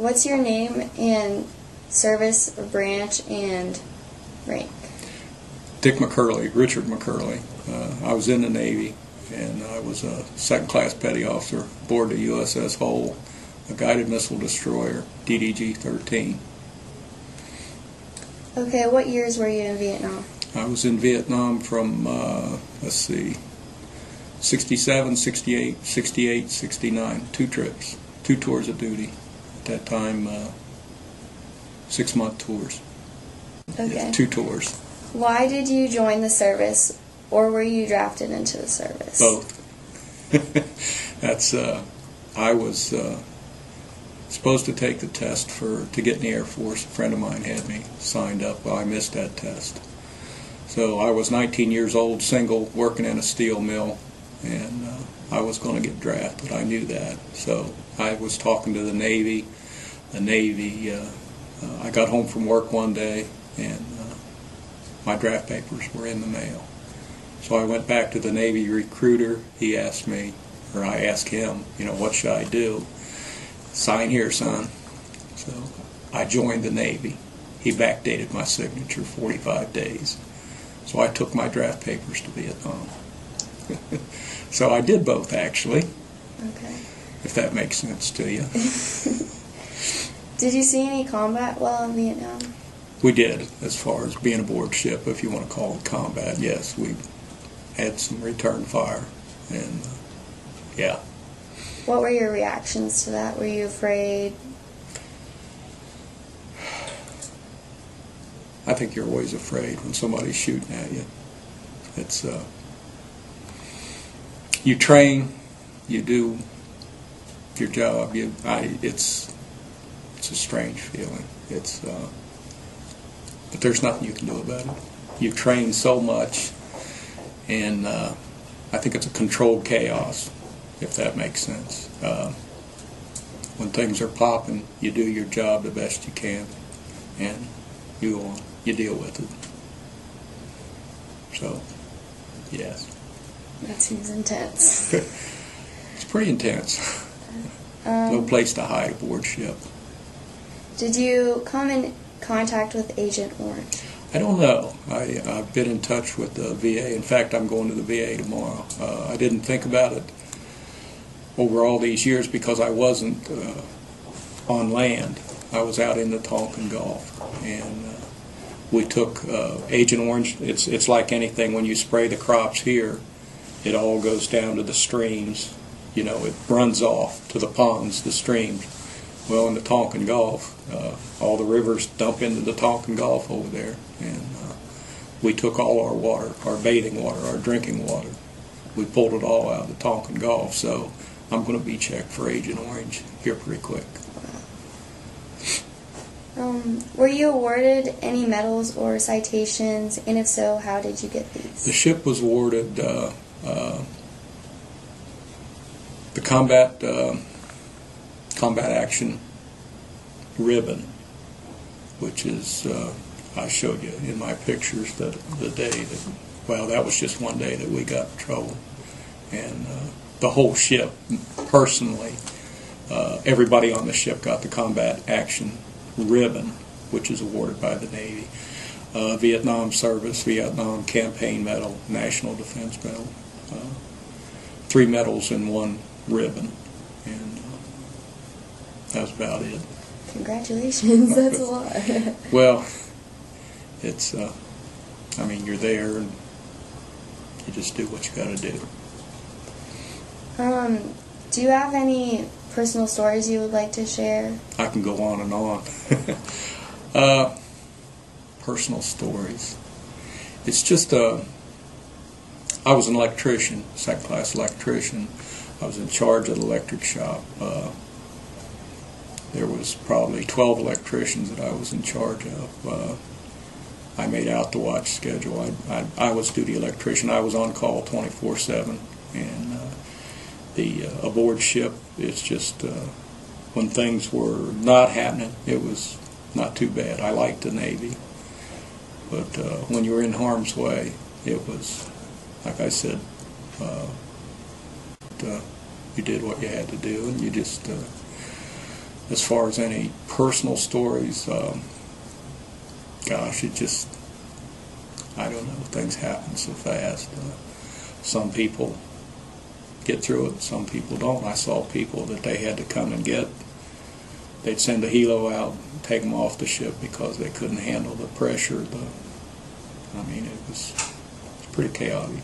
What's your name and service, branch, and rank? Dick McCurley, Richard McCurley. I was in the Navy, and I was a second-class petty officer aboard the USS Hull, a guided missile destroyer, DDG-13. Okay, what years were you in Vietnam? I was in Vietnam from, 67, 68, 68, 69, 2 trips, 2 tours of duty. At that time, 6-month tours. Okay. Yeah, 2 tours. Why did you join the service, or were you drafted into the service? Both. I was supposed to take the test to get in the Air Force. A friend of mine had me signed up. Well, I missed that test. So I was 19 years old, single, working in a steel mill, and I was going to get drafted. I knew that. So I was talking to the Navy. I got home from work one day, and my draft papers were in the mail. So I went back to the Navy recruiter. He asked me, or I asked him, what should I do? Sign here, son. So I joined the Navy. He backdated my signature 45 days. So I took my draft papers to Vietnam. So I did both, actually. Okay. If that makes sense to you. Did you see any combat while in Vietnam? We did, as far as being aboard ship, if you want to call it combat. Yes, we had some return fire, and yeah. What were your reactions to that? Were you afraid? I think you're always afraid when somebody's shooting at you. It's you train, you do your job. It's a strange feeling. But there's nothing you can do about it. You train so much, and I think it's a controlled chaos, if that makes sense. When things are popping, you do your job the best you can, and you go on. You deal with it. So, yes. That seems intense. It's pretty intense. No place to hide aboard ship. Did you come in contact with Agent Orange? I don't know. I've been in touch with the VA. In fact, I'm going to the VA tomorrow. I didn't think about it over all these years because I wasn't on land. I was out in the Tonkin Gulf, and we took Agent Orange. It's like anything. When you spray the crops here, it all goes down to the streams. It runs off to the ponds, the streams. Well, in the Tonkin Gulf, all the rivers dump into the Tonkin Gulf over there, and we took all our water, our bathing water, our drinking water. We pulled it all out of the Tonkin Gulf, so I'm going to be checked for Agent Orange here pretty quick. Were you awarded any medals or citations, and if so, how did you get these? The ship was awarded the combat action ribbon, which is I showed you in my pictures the day that, well, that was just one day that we got in trouble, and the whole ship personally, everybody on the ship got the combat action ribbon, which is awarded by the Navy. Vietnam Service, Vietnam Campaign Medal, National Defense Medal, 3 medals in 1 ribbon, and that's about it. Congratulations, that's a lot. Well, it's, you're there and you just do what you got to do. Do you have any personal stories you would like to share? I can go on and on. Personal stories. It's just, I was an electrician, second-class electrician. I was in charge of the electric shop. There was probably 12 electricians that I was in charge of. I made out the watch schedule. I was duty electrician. I was on call 24/7, and the aboard ship, it's just when things were not happening, it was not too bad. I liked the Navy, but when you were in harm's way, it was, like I said, you did what you had to do, and you just as far as any personal stories, gosh, it just, I don't know, things happen so fast. Some people get through it, some people don't. I saw people that they had to come and get. They'd send a helo out, take them off the ship because they couldn't handle the pressure. I mean, it was pretty chaotic.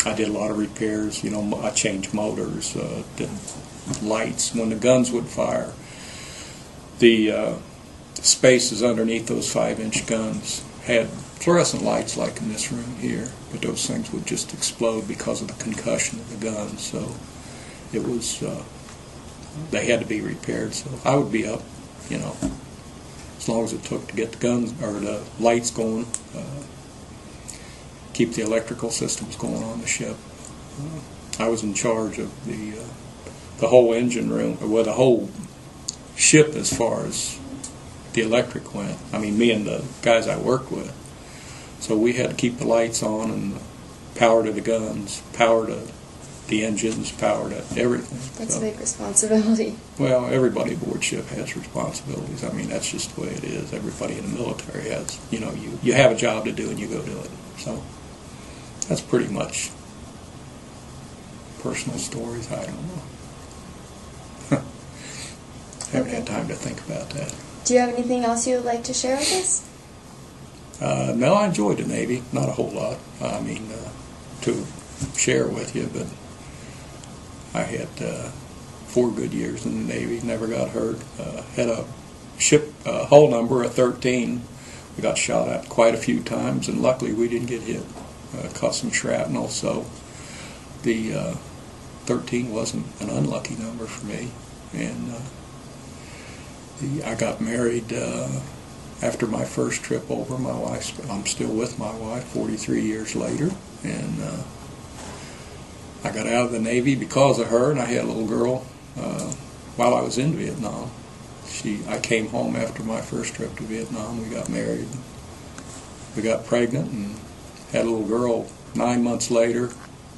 I did a lot of repairs. You know, I changed motors, did lights. When the guns would fire, the spaces underneath those 5-inch guns had fluorescent lights like in this room here, but those things would just explode because of the concussion of the gun. So it was, they had to be repaired. So I would be up, you know, as long as it took to get the guns or the lights going, keep the electrical systems going on the ship. I was in charge of the whole engine room, well, the whole ship as far as the electric went. I mean, me and the guys I worked with. So we had to keep the lights on and power to the guns, power to the engines, power to everything. That's a big responsibility. Well, everybody aboard ship has responsibilities. I mean, that's just the way it is. Everybody in the military has, you know, you have a job to do and you go do it. So that's pretty much personal stories. I don't know. Haven't had time to think about that. Do you have anything else you would like to share with us? No, I enjoyed the Navy. Not a whole lot. I mean, to share with you, but I had 4 good years in the Navy. Never got hurt. Had a ship hull number, a 13. We got shot at quite a few times, and luckily we didn't get hit. Caught some shrapnel, so the 13 wasn't an unlucky number for me. And I got married after my first trip over. My wife, I'm still with my wife 43 years later, and I got out of the Navy because of her, and I had a little girl while I was in Vietnam. I came home after my first trip to Vietnam. We got married. We got pregnant and had a little girl 9 months later,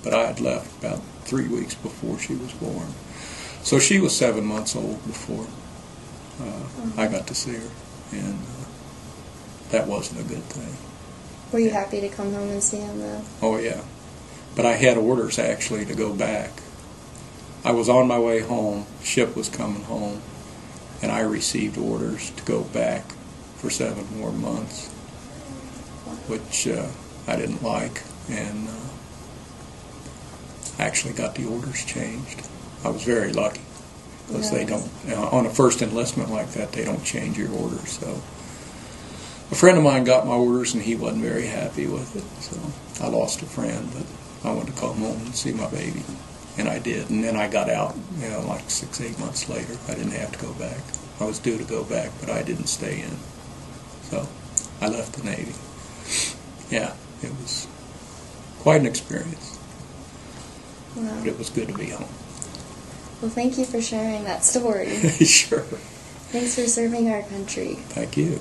but I had left about 3 weeks before she was born. So she was 7 months old before I got to see her, and that wasn't a good thing. Were you happy to come home and see him, though? Oh, yeah. But I had orders, actually, to go back. I was on my way home, ship was coming home, and I received orders to go back for 7 more months, which I didn't like, and I actually got the orders changed. I was very lucky, because they don't, on a first enlistment like that, they don't change your orders. So a friend of mine got my orders, and he wasn't very happy with it, so I lost a friend, but I wanted to come home and see my baby, and I did. And then I got out, you know, like 6-8 months later. I didn't have to go back. I was due to go back, but I didn't stay in. So I left the Navy. Yeah, it was quite an experience. Wow. But it was good to be home. Well, thank you for sharing that story. Sure. Thanks for serving our country. Thank you.